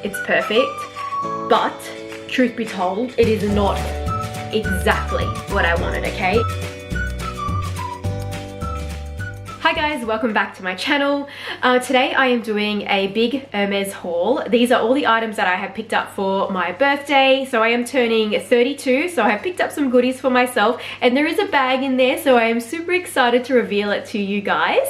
it's perfect, but truth be told, it is not exactly what I wanted, okay? Hi guys, welcome back to my channel. Today I am doing a big Hermes haul. These are all the items that I have picked up for my birthday. So I am turning 32, so I have picked up some goodies for myself, and there is a bag in there, so I am super excited to reveal it to you guys.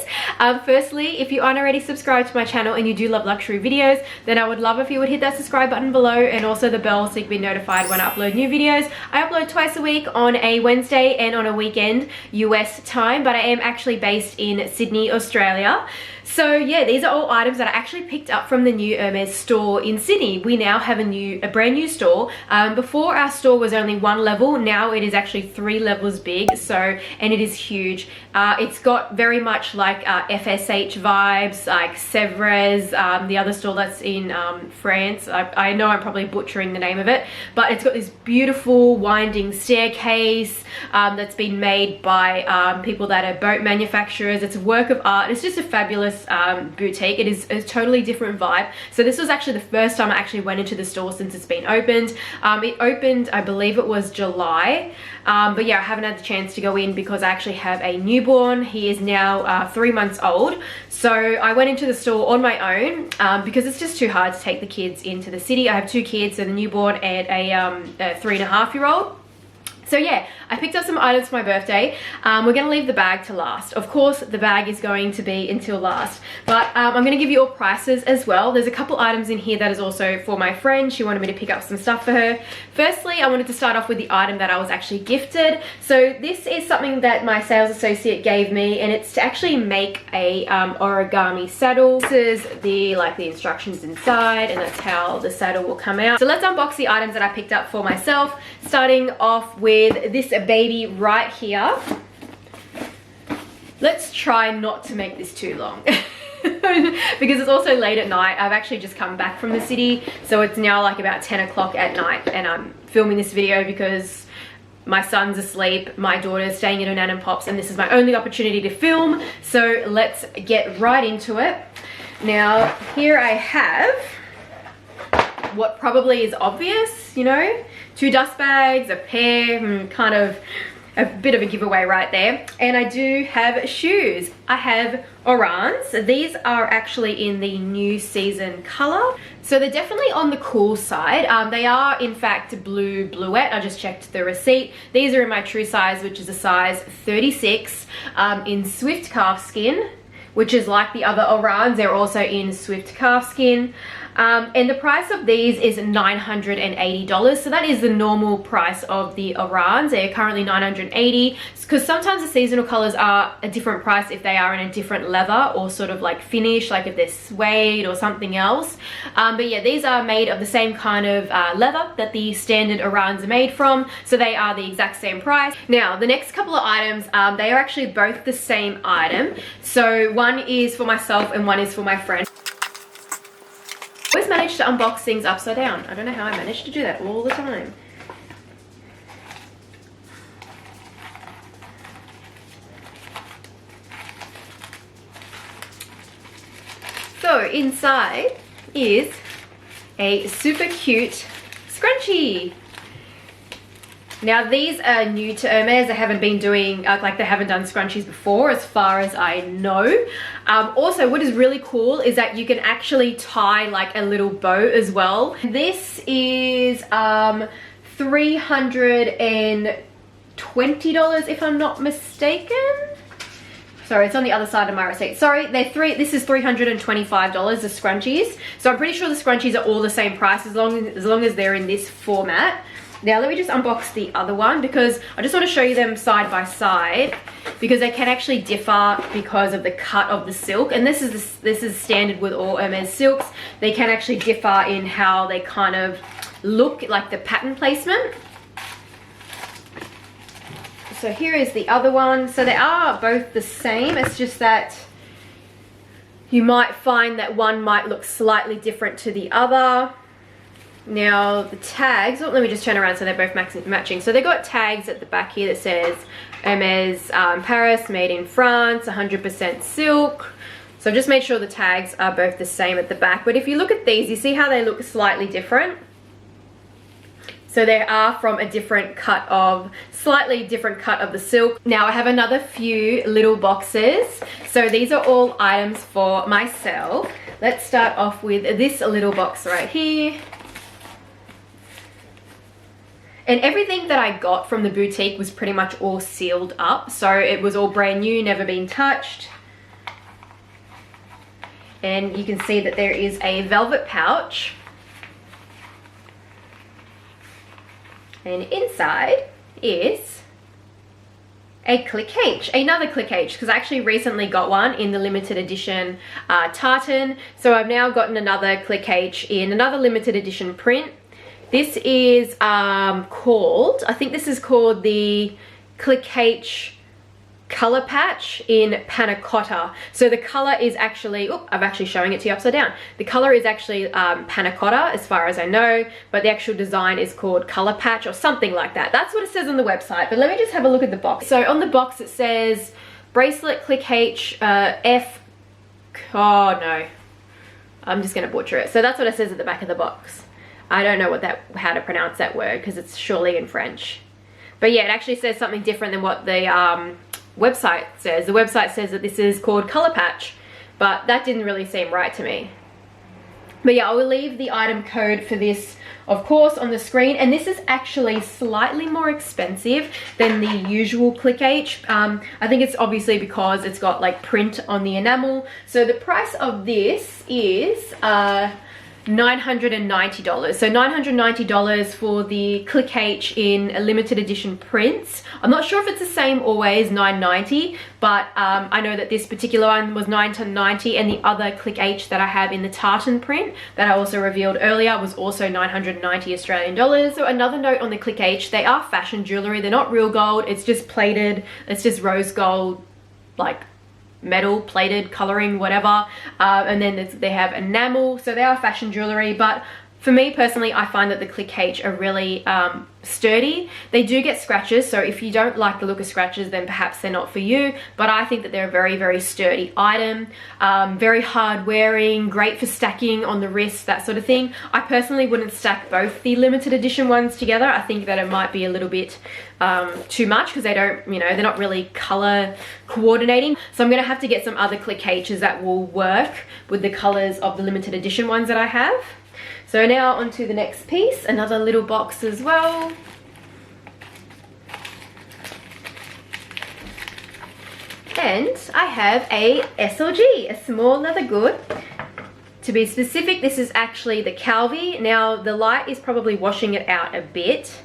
Firstly, if you aren't already subscribed to my channel and you do love luxury videos, then I would love if you would hit that subscribe button below and also the bell so you can be notified when I upload new videos. I upload twice a week on a Wednesday and on a weekend US time, but I am actually based in Sydney, Australia. So yeah, these are all items that I actually picked up from the new Hermes store in Sydney. We now have a brand new store. Before our store was only one level, now it is actually 3 levels big, and it is huge. It's got very much like FSH vibes, like Sevres, the other store that's in France. I know I'm probably butchering the name of it, but it's got this beautiful winding staircase that's been made by people that are boat manufacturers. It's a work of art. It's just a fabulous boutique. It is a totally different vibe. So this was actually the first time I actually went into the store since it's been opened. It opened, I believe it was July, but yeah, I haven't had the chance to go in because I actually have a newborn. He is now 3 months old. So I went into the store on my own because it's just too hard to take the kids into the city. I have 2 kids, so the newborn and a 3.5-year-old. So yeah, I picked up some items for my birthday. We're gonna leave the bag to last. Of course, the bag is going to be until last, but I'm gonna give you all prices as well. There's a couple items in here that is also for my friend. She wanted me to pick up some stuff for her. Firstly, I wanted to start off with the item that I was actually gifted. So this is something that my sales associate gave me, and it's to actually make a origami saddle. This is the instructions inside, and that's how the saddle will come out. So let's unbox the items that I picked up for myself, starting off with this baby right here. Let's try not to make this too long because it's also late at night. I've actually just come back from the city, so it's now like about 10 o'clock at night, and I'm filming this video because my son's asleep, my daughter's staying at her nan and pop's, and this is my only opportunity to film. So let's get right into it. Now here I have what probably is obvious, you know, 2 dust bags, a pair, kind of a bit of a giveaway right there. And I do have shoes. I have Orans. These are actually in the new season color. So they're definitely on the cool side. They are in fact blue bluette. I just checked the receipt. These are in my true size, which is a size 36, in Swift calf skin, which is like the other Orans. They're also in Swift calf skin. And the price of these is $980. So that is the normal price of the Orans. They're currently $980, because sometimes the seasonal colors are a different price if they are in a different leather or sort of like finish, like if they're suede or something else. But yeah, these are made of the same kind of leather that the standard Orans are made from. So they are the exact same price. Now, the next couple of items, they are actually both the same item. So one is for myself and one is for my friend. I always manage to unbox things upside down. I don't know how I manage to do that all the time. So inside is a super cute scrunchie. Now these are new to Hermes. They haven't been doing, they haven't done scrunchies before as far as I know. Also, what is really cool is that you can actually tie like a little bow as well. This is $320 if I'm not mistaken. Sorry, it's on the other side of my receipt. Sorry, this is $325, the scrunchies. So I'm pretty sure the scrunchies are all the same price as long as they're in this format. Now let me just unbox the other one because I just want to show you them side by side, because they can actually differ because of the cut of the silk, and this is standard with all Hermes silks. They can actually differ in how they kind of look, like the pattern placement. So here is the other one. So they are both the same. It's just that you might find that one might look slightly different to the other. Now the tags, let me just turn around so they're both matching. So they got tags at the back here that says Hermes Paris, made in France, 100% silk. So I've just made sure the tags are both the same at the back. But if you look at these, you see how they look slightly different? So they are from a different cut of, slightly different cut of the silk. Now I have another few little boxes. So these are all items for myself. Let's start off with this little box right here. And everything that I got from the boutique was pretty much all sealed up. So it was all brand new, never been touched. And you can see that there is a velvet pouch. And inside is a Click H, another Click H, because I actually recently got one in the limited edition tartan. So I've now gotten another Click H in another limited edition print. This is called, I think this is called the Click H color patch in panna cotta. So the color is actually, oh, I'm actually showing it to you upside down. The color is actually panna cotta as far as I know, but the actual design is called color patch or something like that. That's what it says on the website, but let me just have a look at the box. So on the box it says bracelet Click H F, oh no, I'm just gonna butcher it. So that's what it says at the back of the box. I don't know how to pronounce that word because it's surely in French. But yeah, it actually says something different than what the website says. The website says that this is called color patch, but that didn't really seem right to me. But yeah, I will leave the item code for this, of course, on the screen. And this is actually slightly more expensive than the usual Click H. I think it's obviously because it's got like print on the enamel. So the price of this is $990. So $990 for the Click H in a limited edition prints. I'm not sure if it's the same always, $990, but I know that this particular one was $990, and the other Click H that I have in the tartan print that I also revealed earlier was also 990 Australian dollars. So another note on the Click H, they are fashion jewelry. They're not real gold. It's just plated. It's just rose gold, like metal plated coloring, whatever, and then they have enamel, so they are fashion jewelry. But for me personally, I find that the Click H are really sturdy. They do get scratches, so if you don't like the look of scratches, then perhaps they're not for you, but I think that they're a very, very sturdy item, very hard wearing, great for stacking on the wrist, that sort of thing. I personally wouldn't stack both the limited edition ones together. I think that it might be a little bit too much because they don't, you know, they're not really color coordinating. So I'm gonna have to get some other Click H's that will work with the colors of the limited edition ones that I have. So now onto the next piece, another little box as well. And I have a SLG, a small leather good. To be specific, this is actually the Kelvi. Now the light is probably washing it out a bit.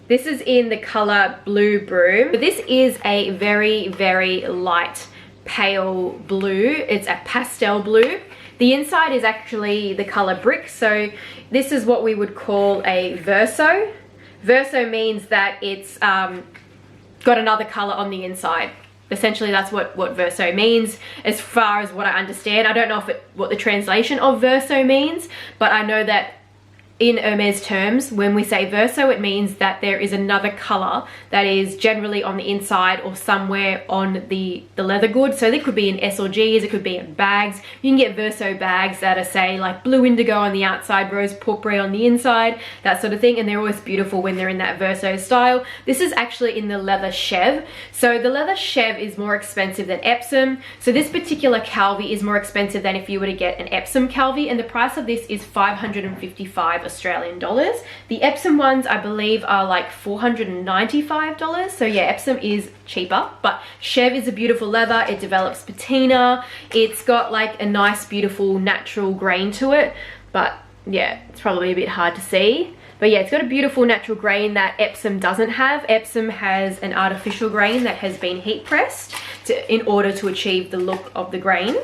This is in the color Blue Broom. But this is a very, very light pale blue. It's a pastel blue. The inside is actually the color brick, so this is what we would call a verso. Verso means that it's got another color on the inside. Essentially, that's what verso means as far as what I understand. I don't know what the translation of verso means, but I know that in Hermes terms, when we say verso, it means that there is another color that is generally on the inside or somewhere on the leather good. So they could be in SLGs, it could be in bags. You can get verso bags that are, say, like blue indigo on the outside, rose pourpre on the inside, that sort of thing. And they're always beautiful when they're in that verso style. This is actually in the leather chev. So the leather chev is more expensive than Epsom. So this particular Kelvi is more expensive than if you were to get an Epsom Kelvi. And the price of this is $555 Australian dollars. The Epsom ones, I believe, are like $495. So yeah, Epsom is cheaper, but chev is a beautiful leather. It develops patina. It's got like a nice, beautiful, natural grain to it. But yeah, it's probably a bit hard to see. But yeah, it's got a beautiful natural grain that Epsom doesn't have. Epsom has an artificial grain that has been heat pressed in order to achieve the look of the grain.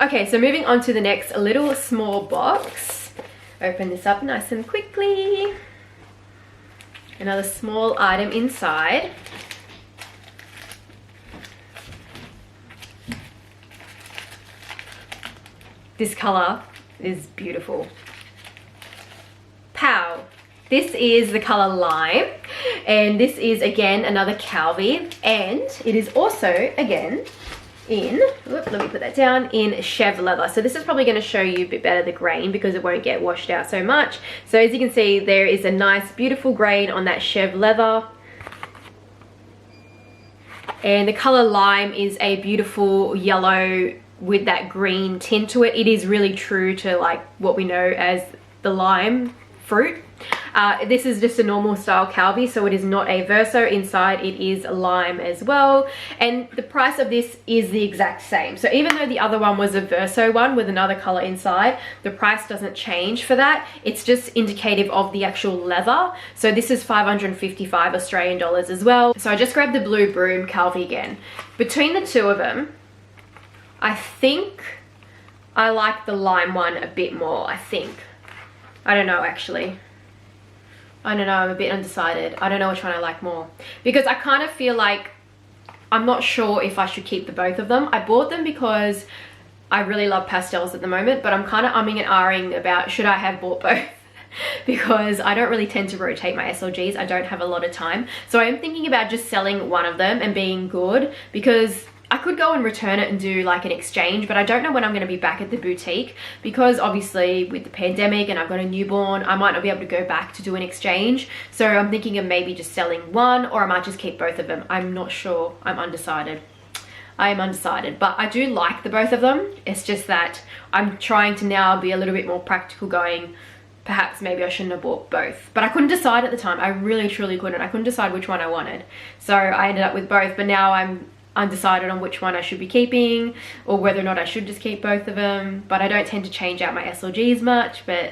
Okay, so moving on to the next little small box. Open this up nice and quickly. Another small item inside. This color is beautiful. Pow! This is the color Lime, and this is again another Kelvi, and it is also again in, let me put that down, in Chev leather. So this is probably going to show you a bit better the grain because it won't get washed out so much. So as you can see, there is a nice beautiful grain on that Chev leather. And the color lime is a beautiful yellow with that green tint to it. It is really true to like what we know as the lime fruit. This is just a normal style Kelvi, so it is not a verso. Inside it is lime as well, and the price of this is the exact same. So even though the other one was a verso one with another color inside, the price doesn't change for that. It's just indicative of the actual leather. So this is 555 Australian dollars as well. So I just grabbed the blue broom Kelvi again. Between the two of them, I think I like the lime one a bit more. I don't know actually. I don't know, I'm a bit undecided. I don't know which one I like more. Because I kind of feel like I'm not sure if I should keep the both of them. I bought them because I really love pastels at the moment, but I'm kind of umming and ahhing about should I have bought both. Because I don't really tend to rotate my SLGs. I don't have a lot of time. So I am thinking about just selling one of them and being good, because I could go and return it and do like an exchange, but I don't know when I'm going to be back at the boutique, because obviously with the pandemic and I've got a newborn, I might not be able to go back to do an exchange. So I'm thinking of maybe just selling one, or I might just keep both of them. I'm not sure. I'm undecided. I am undecided, but I do like the both of them. It's just that I'm trying to now be a little bit more practical, going, perhaps maybe I shouldn't have bought both. But I couldn't decide at the time. I really truly couldn't. I couldn't decide which one I wanted. So I ended up with both, but now I'm undecided on which one I should be keeping, or whether or not I should just keep both of them. But I don't tend to change out my SLGs much, but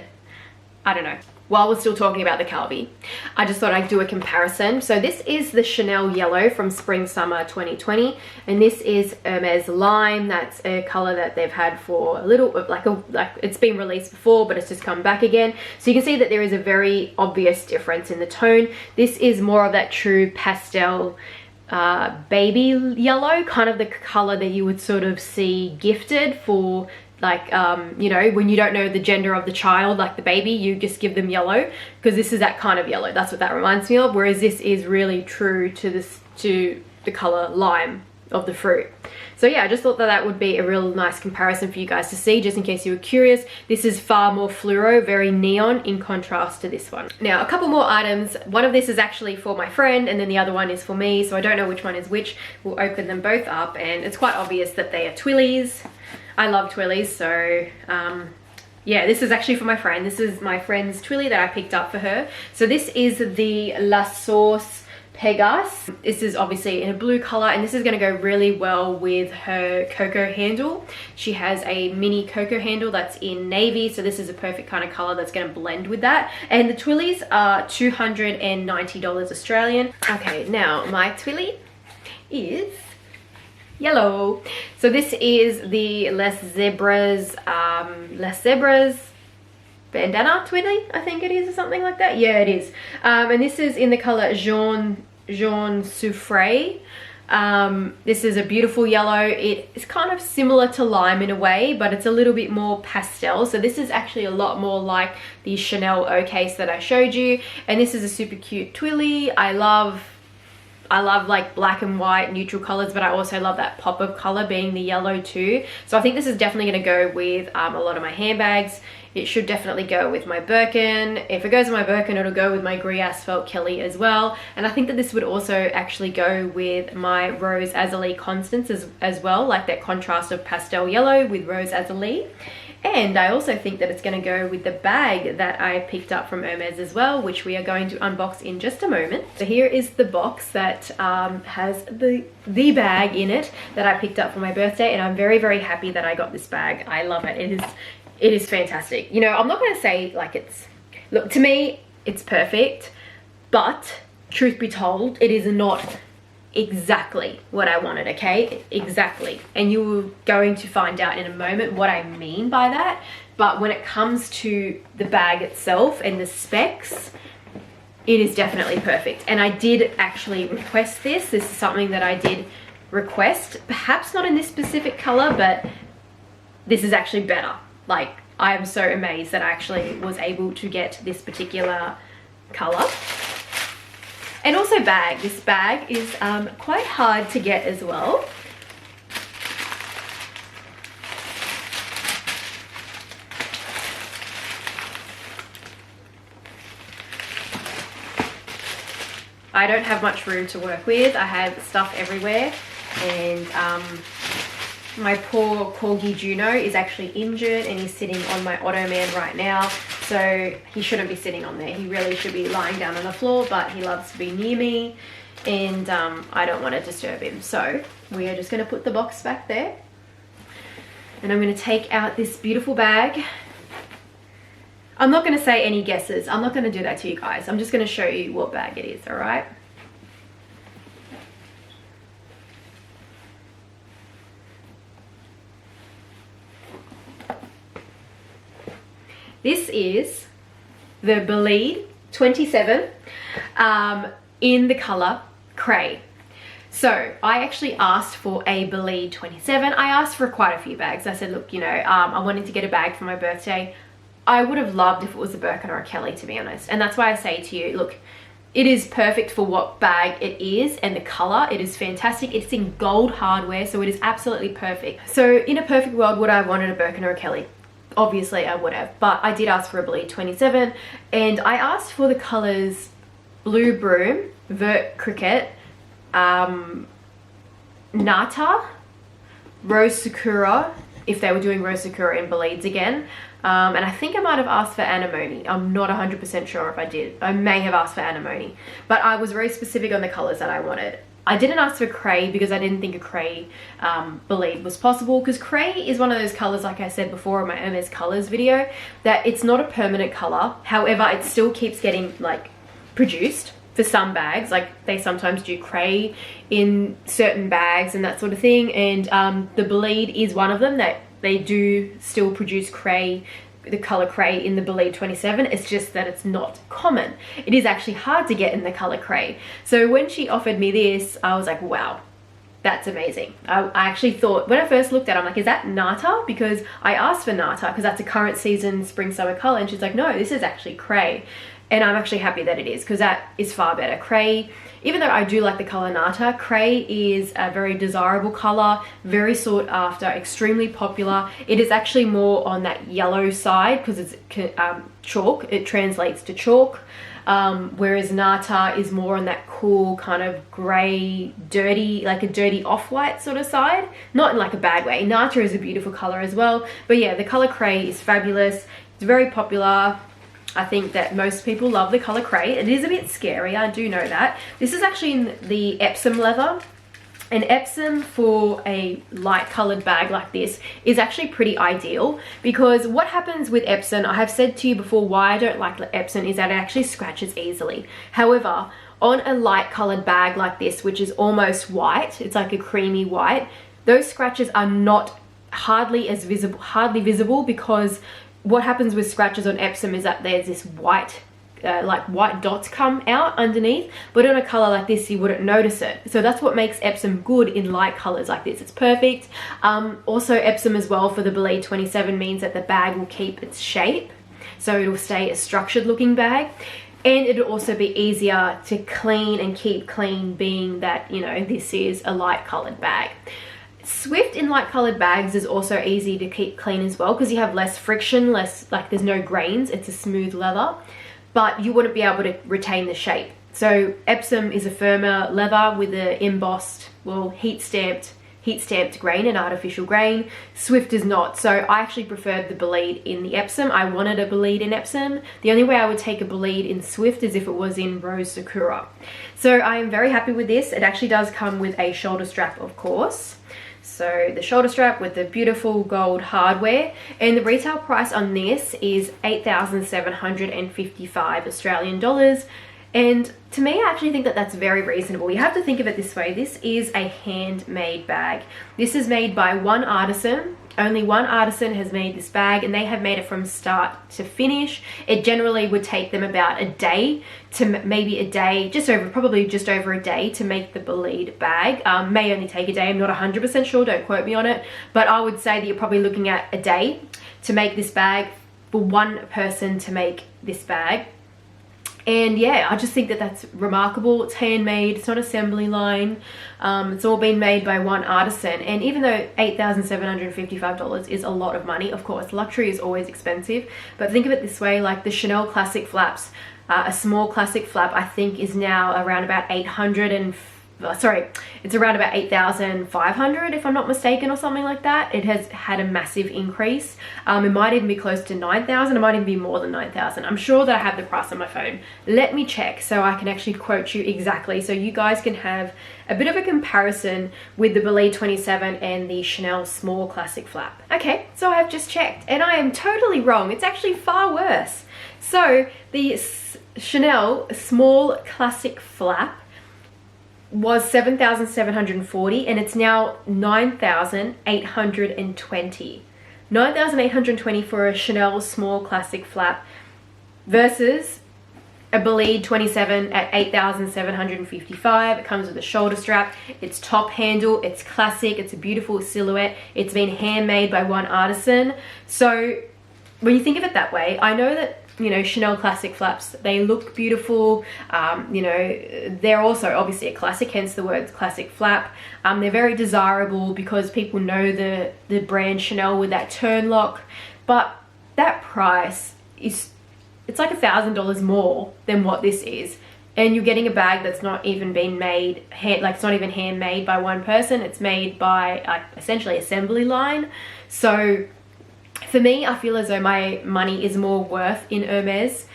I don't know. While we're still talking about the Kelvi, I just thought I'd do a comparison. So this is the Chanel Yellow from Spring Summer 2020, and this is Hermes Lime. That's a color that they've had for a little, like it's been released before, but it's just come back again. So you can see that there is a very obvious difference in the tone. This is more of that true pastel baby yellow, kind of the color that you would sort of see gifted for, like you know, when you don't know the gender of the child, like the baby, you just give them yellow, because this is that kind of yellow. That's what that reminds me of, whereas this is really true to the color lime of the fruit. So yeah, I just thought that that would be a real nice comparison for you guys to see, just in case you were curious. This is far more fluoro, very neon, in contrast to this one. Now, a couple more items. One of this is actually for my friend, and then the other one is for me, so I don't know which one is which. We'll open them both up, and it's quite obvious that they are Twillies. I love Twillies, so yeah, this is actually for my friend. This is my friend's Twilly that I picked up for her. So this is the La Sauce Pegas. This is obviously in a blue color, and this is going to go really well with her cocoa handle. She has a mini cocoa handle that's in navy, so this is a perfect kind of color that's going to blend with that. And the Twillies are $290 Australian. Okay, now my Twilly is yellow. So this is the Les Zebras bandana Twilly, I think it is, or something like that. Yeah, it is. And this is in the color jaune soufre. This is a beautiful yellow. It is kind of similar to lime in a way, but it's a little bit more pastel. So this is actually a lot more like the Chanel O case that I showed you. And this is a super cute Twilly. I love like black and white neutral colors, but I also love that pop of color being the yellow too. So I think this is definitely going to go with a lot of my handbags. It should definitely go with my Birkin. If it goes with my Birkin, it'll go with my Gris Asphalt Kelly as well. And I think that this would also actually go with my Rose Azalea Constance as well, like that contrast of pastel yellow with Rose Azalea. And I also think that it's going to go with the bag that I picked up from Hermes as well, which we are going to unbox in just a moment. So here is the box that has the bag in it that I picked up for my birthday, and I'm very, very happy that I got this bag. I love it. It is fantastic. You know, I'm not going to say like look, to me, it's perfect, but truth be told, it is not exactly what I wanted, okay? Exactly. And you're going to find out in a moment what I mean by that. But when it comes to the bag itself and the specs, it is definitely perfect. And I did actually request this. This is something that I did request, perhaps not in this specific color, but this is actually better. Like, I am so amazed that I actually was able to get this particular color. And also bag. This bag is quite hard to get as well. I don't have much room to work with. I have stuff everywhere, and my poor Corgi Juno is actually injured and he's sitting on my ottoman right now, so he shouldn't be sitting on there. He really should be lying down on the floor, but he loves to be near me, and I don't want to disturb him. So we are just going to put the box back there, and I'm going to take out this beautiful bag. I'm not going to say any guesses. I'm not going to do that to you guys. I'm just going to show you what bag it is, all right? This is the Believe 27 in the color Cray. So I actually asked for a Believe 27. I asked for quite a few bags. I said, look, you know, I wanted to get a bag for my birthday. I would have loved if it was a Birkin or a Kelly, to be honest. And that's why I say to you, look, it is perfect for what bag it is, and the color, it is fantastic. It's in gold hardware, so it is absolutely perfect. So in a perfect world, would I have wanted a Birkin or a Kelly? Obviously I would have, but I did ask for a Believe 27, and I asked for the colors Blue Broom, Vert Cricket, Nata, Rose Sakura, if they were doing Rose Sakura in Belides again, and I think I might have asked for Anemone. I'm not 100% sure if I did. I may have asked for Anemone, but I was very specific on the colors that I wanted. I didn't ask for Cray because I didn't think a Cray Believe was possible, because Cray is one of those colors, like I said before in my Hermes colors video, that it's not a permanent color. However, it still keeps getting like produced for some bags. Like they sometimes do Cray in certain bags and that sort of thing, and the Believe is one of them that they do still produce Cray, the color Cray in the Believe 27. It's just that it's not common. It is actually hard to get in the color Cray. So when she offered me this, I was like, wow, that's amazing. I actually thought, when I first looked at it, I'm like, is that Nata? Because I asked for Nata because that's a current season spring summer color, and she's like, no, this is actually Cray. And I'm actually happy that it is, because that is far better. Cray, even though I do like the color Nata, Cray is a very desirable color, very sought after, extremely popular. It is actually more on that yellow side because it's chalk. It translates to chalk. Whereas Nata is more on that cool kind of gray, dirty, like a dirty off-white sort of side. Not in like a bad way. Nata is a beautiful color as well. But yeah, the color Cray is fabulous. It's very popular. I think that most people love the color Cray. It is a bit scary, I do know that. This is actually in the Epsom leather. And Epsom for a light colored bag like this is actually pretty ideal, because what happens with Epsom, I have said to you before why I don't like Epsom, is that it actually scratches easily. However, on a light colored bag like this, which is almost white, it's like a creamy white, those scratches are not hardly visible, because what happens with scratches on Epsom is that there's this white, like white dots come out underneath, but on a color like this you wouldn't notice it. So that's what makes Epsom good in light colors like this. It's perfect. Also Epsom as well for the Believe 27 means that the bag will keep its shape, so it'll stay a structured looking bag, and it'll also be easier to clean and keep clean, being that, you know, this is a light colored bag. Swift in light colored bags is also easy to keep clean as well, because you have less friction, less, like there's no grains, it's a smooth leather, but you wouldn't be able to retain the shape. So Epsom is a firmer leather with an embossed, well, heat stamped grain, an artificial grain. Swift is not. So I actually preferred the Believe in the Epsom. I wanted a Believe in Epsom. The only way I would take a Believe in Swift is if it was in Rose Sakura. So I am very happy with this. It actually does come with a shoulder strap, of course. So the shoulder strap with the beautiful gold hardware, and the retail price on this is 8,755 Australian dollars. And to me, I actually think that that's very reasonable. You have to think of it this way. This is a handmade bag. This is made by one artisan. Only one artisan has made this bag, and they have made it from start to finish. It generally would take them about a day to maybe a day, probably just over a day to make the Believe bag. May only take a day, I'm not 100% sure, don't quote me on it, but I would say that you're probably looking at a day to make this bag, for one person to make this bag. And yeah, I just think that that's remarkable. It's handmade, it's not assembly line. It's all been made by one artisan. And even though $8,755 is a lot of money, of course, luxury is always expensive. But think of it this way, like the Chanel classic flaps, A small classic flap I think is now around about 800 and sorry, it's around about 8,500 if I'm not mistaken, or something like that. It has had a massive increase. It might even be close to 9,000. It might even be more than 9,000. I'm sure that I have the price on my phone. Let me check so I can actually quote you exactly, so you guys can have a bit of a comparison with the Believe 27 and the Chanel small classic flap. Okay, so I have just checked and I am totally wrong. It's actually far worse. So the Chanel small classic flap was 7,740 and it's now 9,820. 9,820 for a Chanel small classic flap versus a Believe 27 at 8,755. It comes with a shoulder strap, it's top handle, it's classic, it's a beautiful silhouette, it's been handmade by one artisan. So when you think of it that way, I know that, you know, Chanel classic flaps, they look beautiful. You know, they're also obviously a classic, hence the word classic flap. They're very desirable because people know the brand Chanel with that turn lock, but that price is, it's like $1,000 more than what this is. And you're getting a bag that's not even been made, like it's not even handmade by one person. It's made by essentially assembly line. So for me, I feel as though my money is more worth in Hermes,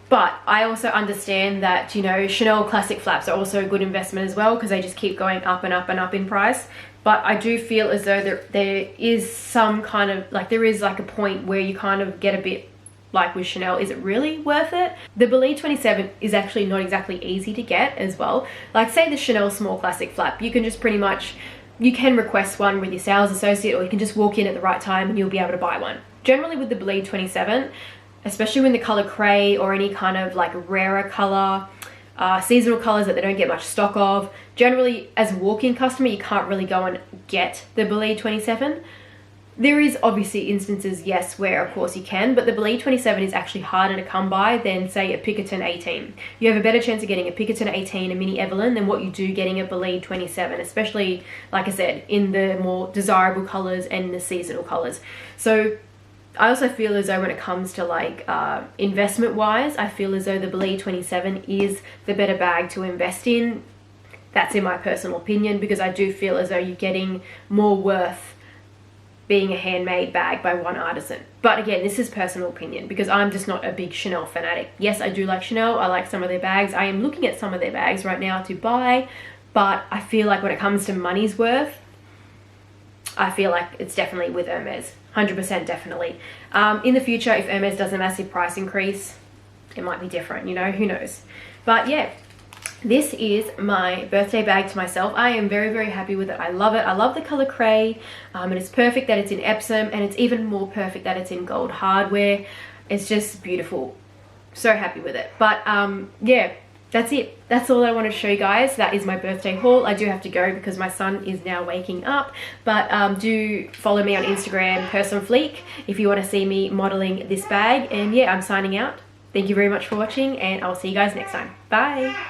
but I also understand that, you know, Chanel classic flaps are also a good investment as well because they just keep going up and up and up in price. But I do feel as though there is some kind of, like, there is like a point where you kind of get a bit like with Chanel, is it really worth it? The Believe 27 is actually not exactly easy to get as well. Like say the Chanel small classic flap, you can just pretty much, you can request one with your sales associate, or you can just walk in at the right time and you'll be able to buy one. Generally with the Believe 27, especially when the color cray or any kind of like rarer color, seasonal colors that they don't get much stock of, generally as a walk-in customer, you can't really go and get the Believe 27. There is obviously instances, yes, where of course you can, but the Believe 27 is actually harder to come by than say a Pinkerton 18. You have a better chance of getting a Pinkerton 18, a mini Evelyne, than what you do getting a Believe 27, especially, like I said, in the more desirable colors and the seasonal colors. So I also feel as though when it comes to like investment wise, I feel as though the Believe 27 is the better bag to invest in. That's in my personal opinion, because I do feel as though you're getting more worth being a handmade bag by one artisan. But again, this is personal opinion because I'm just not a big Chanel fanatic. Yes, I do like Chanel. I like some of their bags. I am looking at some of their bags right now to buy, but I feel like when it comes to money's worth, I feel like it's definitely with Hermes. 100% definitely. In the future, if Hermes does a massive price increase, it might be different, you know, who knows. But yeah, this is my birthday bag to myself. I am very, very happy with it. I love it. I love the color cray, and it's perfect that it's in Epsom, and it's even more perfect that it's in gold hardware. It's just beautiful. So happy with it. But yeah, that's it. That's all I want to show you guys. That is my birthday haul. I do have to go because my son is now waking up, but do follow me on Instagram, Purseonfleek, if you want to see me modeling this bag. And yeah, I'm signing out. Thank you very much for watching, and I'll see you guys next time. Bye.